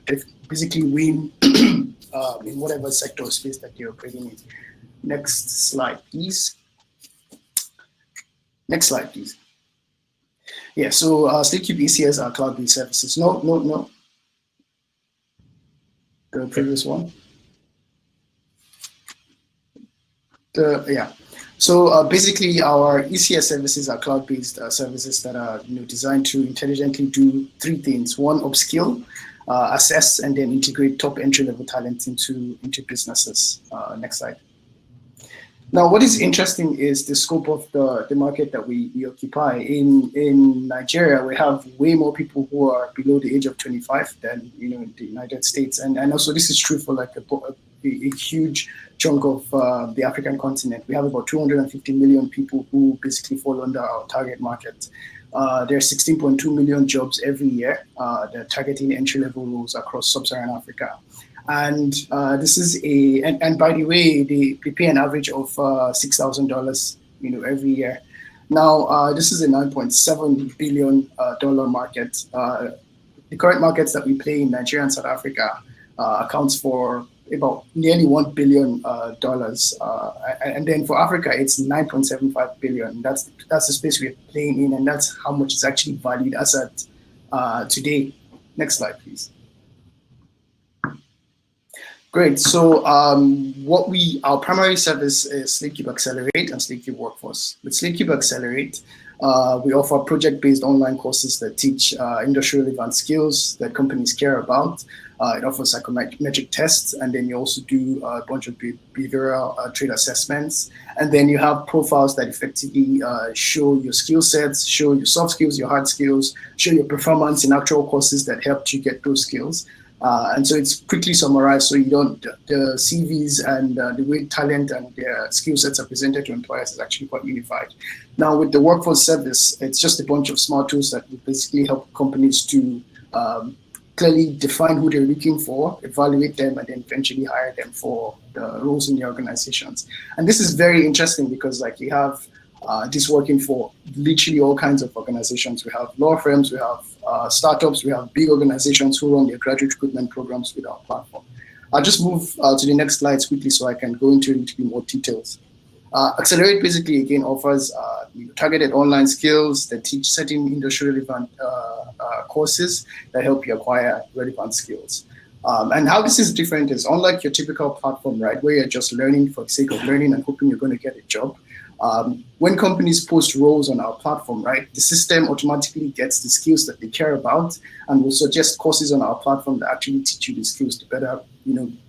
basically win in whatever sector or space that you're operating in. Next slide, please. Next slide, please. Yeah, so SlateCube ECS are cloud-based services. No. The previous one. Yeah. So basically, our ECS services are cloud-based services that are designed to intelligently do three things: one, upskill, assess, and then integrate top entry-level talent into businesses. Next slide. Now, what is interesting is the scope of the market that we occupy. In Nigeria, we have way more people who are below the age of 25 than in the United States, and also this is true for like a huge chunk of the African continent. We have about 250 million people who basically fall under our target market. There are 16.2 million jobs every year. They're targeting entry-level roles across Sub-Saharan Africa. And this is and by the way, they pay an average of $6,000, every year. Now, this is a $9.7 billion market. The current markets that we play in Nigeria and South Africa accounts for about nearly $1 billion. And then for Africa, it's 9.75 billion. That's the space we're playing in, and that's how much it's actually valued as at today. Next slide, please. Great. So our primary service is SlateCube Accelerate and SlateCube Workforce. With SlateCube Accelerate, we offer project-based online courses that teach industry-relevant skills that companies care about. It offers psychometric tests, and then you also do a bunch of behavioral trait assessments. And then you have profiles that effectively show your skill sets, show your soft skills, your hard skills, show your performance in actual courses that helped you get those skills. And so it's quickly summarized, so you don't, the CVs and the way talent and their skill sets are presented to employers is actually quite unified. Now with the workforce service, it's just a bunch of smart tools that basically help companies to clearly define who they're looking for, evaluate them, and then eventually hire them for the roles in the organizations. And this is very interesting because like you have this working for literally all kinds of organizations. We have law firms, we have startups, we have big organizations who run their graduate recruitment programs with our platform. I'll just move to the next slides quickly so I can go into more details. Accelerate basically again offers targeted online skills that teach certain industry relevant courses that help you acquire relevant skills. And how this is different is unlike your typical platform, right, where you're just learning for the sake of learning and hoping you're going to get a job. When companies post roles on our platform, right, the system automatically gets the skills that they care about and will suggest courses on our platform that actually teach you the skills to better,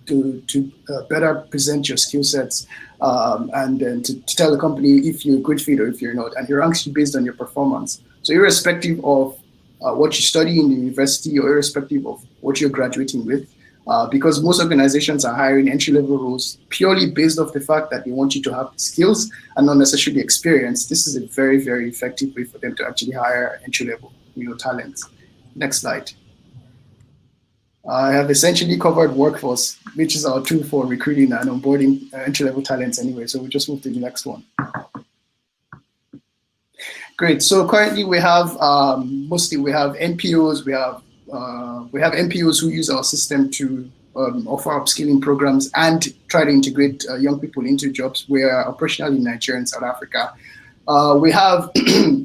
to better present your skill sets and then to tell the company if you're a good fit or if you're not. And it ranks you based on your performance. So irrespective of what you study in the university or irrespective of what you're graduating with, because most organizations are hiring entry-level roles purely based off the fact that they want you to have skills and not necessarily experience. This is a very, very effective way for them to actually hire entry-level, talent. Next slide. I have essentially covered Workforce, which is our tool for recruiting and onboarding entry-level talents anyway. So we'll just move to the next one. Great. So currently we have mostly we have NPOs, we have MPOs who use our system to offer upskilling programs and try to integrate young people into jobs. We are operational in Nigeria and South Africa. We have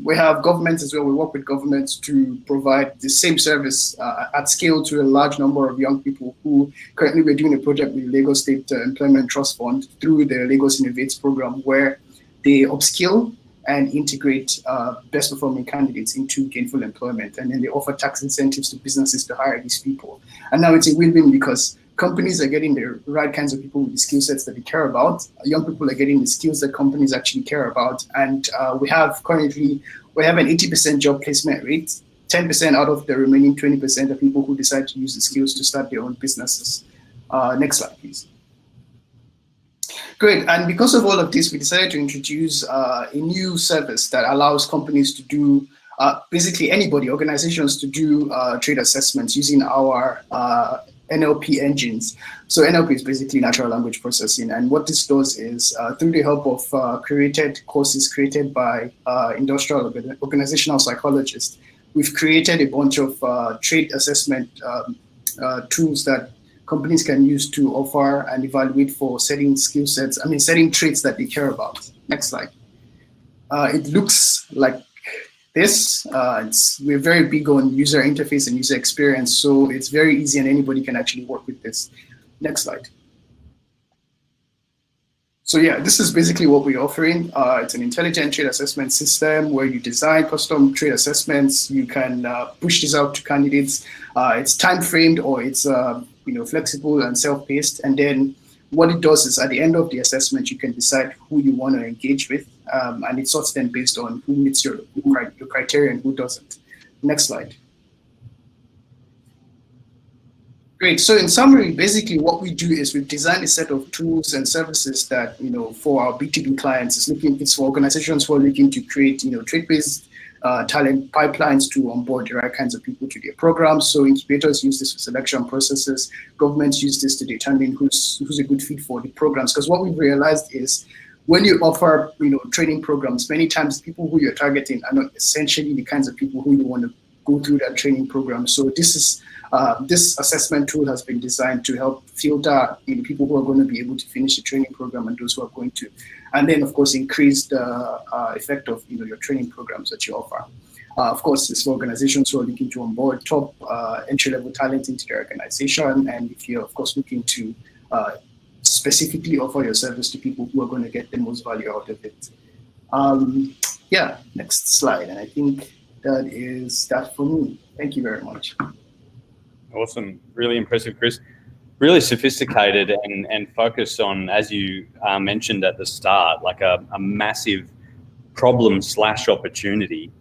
we have governments as well. We work with governments to provide the same service at scale to a large number of young people who currently we're doing a project with Lagos State Employment Trust Fund through the Lagos Innovates program, where they upskill and integrate best performing candidates into gainful employment. And then they offer tax incentives to businesses to hire these people. And now it's a win-win because companies are getting the right kinds of people with the skill sets that they care about. Young people are getting the skills that companies actually care about. And we have an 80% job placement rate. 10% out of the remaining 20% are people who decide to use the skills to start their own businesses. Next slide, please. Great, and because of all of this, we decided to introduce a new service that allows companies to do, basically anybody, organizations to do trade assessments using our NLP engines. So NLP is basically natural language processing, and what this does is through the help of created courses created by industrial organizational psychologists, we've created a bunch of trade assessment tools that companies can use to offer and evaluate for setting skill sets, setting traits that they care about. Next slide. It looks like this. We're very big on user interface and user experience, so it's very easy and anybody can actually work with this. Next slide. So yeah, this is basically what we're offering. It's an intelligent trade assessment system where you design custom trade assessments. You can push this out to candidates. It's time framed or it's flexible and self-paced. And then what it does is at the end of the assessment, you can decide who you want to engage with, and it sorts them based on who meets your criteria and who doesn't. Next slide. Great. So in summary, basically what we do is we've designed a set of tools and services that, for our B2B clients, it's for organizations who are looking to create, trade-based talent pipelines to onboard the right kinds of people to their programs. So incubators use this for selection processes. Governments use this to determine who's a good fit for the programs. Because what we've realized is when you offer, training programs, many times people who you're targeting are not essentially the kinds of people who you want to go through that training program. So this assessment tool has been designed to help filter people who are going to be able to finish the training program and those who are going to, and then of course increase the effect of your training programs that you offer. Of course, it's for organizations who are looking to onboard top entry-level talent into their organization, and if you're of course looking to specifically offer your service to people who are going to get the most value out of it. Yeah, next slide, and I think that is that for me. Thank you very much. Awesome. Really impressive, Chris. Really sophisticated and focused on, as you mentioned at the start, like a massive problem/opportunity.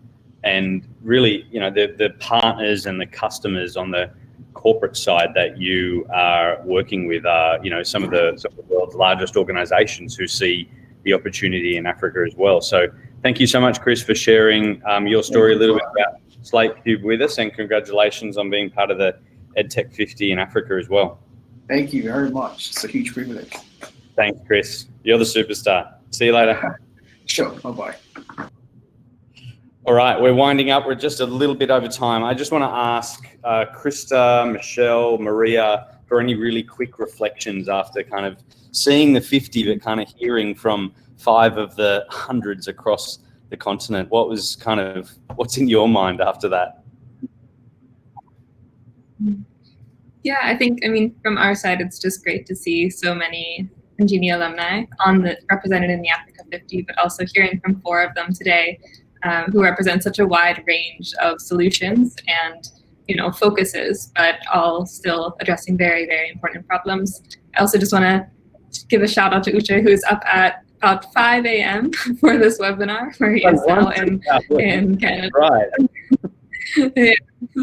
And really, the partners and the customers on the corporate side that you are working with are, some of the world's largest organizations who see the opportunity in Africa as well. So thank you so much, Chris, for sharing your story a little bit about Slate Cube with us, and congratulations on being part of the EdTech 50 in Africa as well. Thank you very much. It's a huge privilege. Thanks, Chris. You're the superstar. See you later. Sure. Bye-bye. All right, we're winding up. We're just a little bit over time. I just want to ask Krista, Michelle, Maria, for any really quick reflections after kind of seeing the 50, but kind of hearing from 5 of the hundreds across the continent. What's in your mind after that? Yeah, I mean, from our side, it's just great to see so many INJINI alumni represented in the Africa 50, but also hearing from 4 of them today who represent such a wide range of solutions and focuses, but all still addressing very, very important problems. I also just want to give a shout out to Uche, who's up at about 5 a.m. for this webinar, where he is now in Canada. Right. Yeah.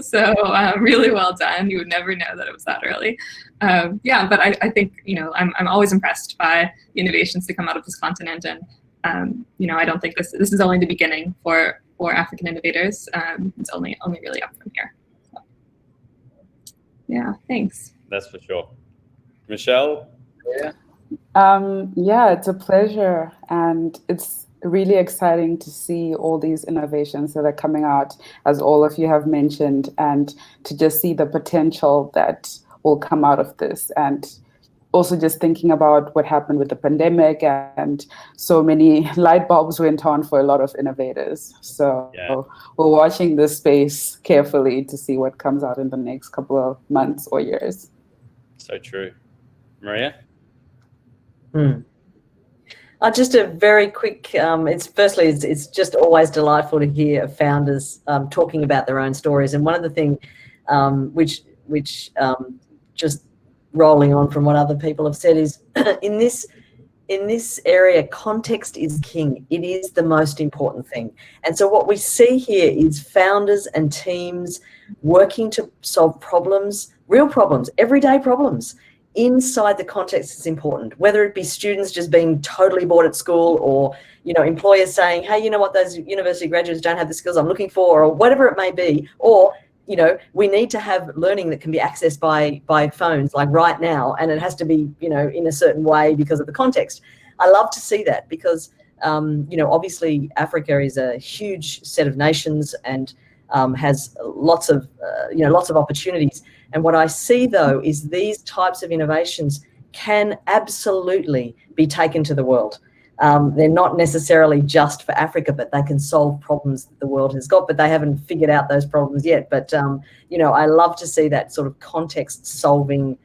So really well done. You would never know that it was that early. Yeah, but I think I'm always impressed by the innovations that come out of this continent, and I don't think this is only the beginning for African innovators. It's only really up from here. So, yeah, thanks. That's for sure. Michelle? Yeah, it's a pleasure, and it's really exciting to see all these innovations that are coming out, as all of you have mentioned, and to just see the potential that will come out of this. And also just thinking about what happened with the pandemic, and so many light bulbs went on for a lot of innovators. So we're watching this space carefully to see what comes out in the next couple of months or years. So true. Maria? Just a very quick, it's just always delightful to hear founders talking about their own stories. And one of the things which just rolling on from what other people have said is in this area, context is king. It is the most important thing. And so what we see here is founders and teams working to solve problems, real problems, everyday problems. Inside the context is important, whether it be students just being totally bored at school, or employers saying, hey, you know what, those university graduates don't have the skills I'm looking for, or whatever it may be, or we need to have learning that can be accessed by phones like right now, and it has to be in a certain way because of the context. I love to see that because obviously Africa is a huge set of nations and has lots of opportunities. And what I see, though, is these types of innovations can absolutely be taken to the world. They're not necessarily just for Africa, but they can solve problems that the world has got, but they haven't figured out those problems yet. But, I love to see that sort of context solving,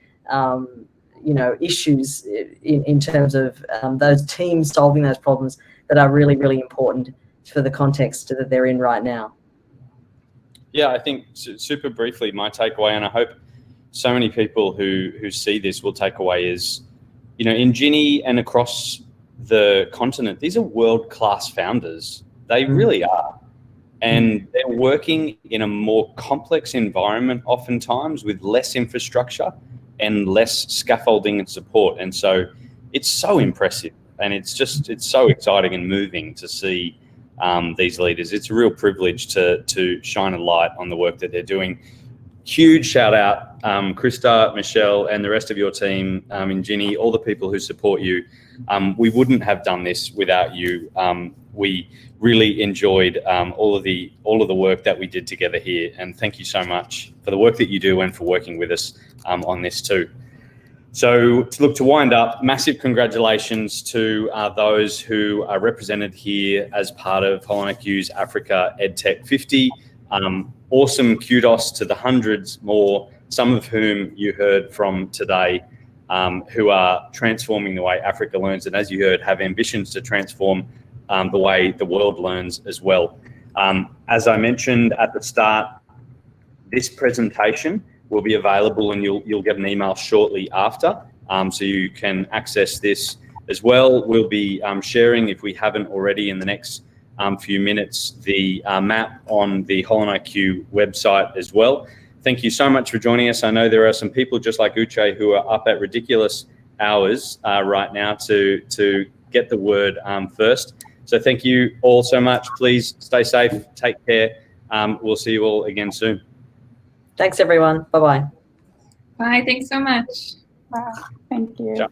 issues in terms of those teams solving those problems that are really, really important for the context that they're in right now. Yeah, I think super briefly, my takeaway, and I hope so many people who see this will take away is, INJINI and across the continent, these are world-class founders. They really are. And they're working in a more complex environment oftentimes with less infrastructure and less scaffolding and support. And so it's so impressive, and it's so exciting and moving to see these leaders. It's a real privilege to shine a light on the work that they're doing. Huge shout out, Krista, Michelle, and the rest of your team, INJINI, all the people who support you. We wouldn't have done this without you. We really enjoyed all of the work that we did together here, and thank you so much for the work that you do and for working with us on this too. So to wind up, massive congratulations to those who are represented here as part of HolonIQ's Africa EdTech 50. Awesome kudos to the hundreds more, some of whom you heard from today, who are transforming the way Africa learns, and as you heard, have ambitions to transform the way the world learns as well. As I mentioned at the start, this presentation will be available, and you'll get an email shortly after, so you can access this as well. We'll be sharing, if we haven't already in the next few minutes, the map on the HolonIQ website as well. Thank you so much for joining us. I know there are some people just like Uche who are up at ridiculous hours right now to get the word first. So thank you all so much. Please stay safe, take care. We'll see you all again soon. Thanks, everyone. Bye-bye. Bye, thanks so much. Wow, thank you. Ciao.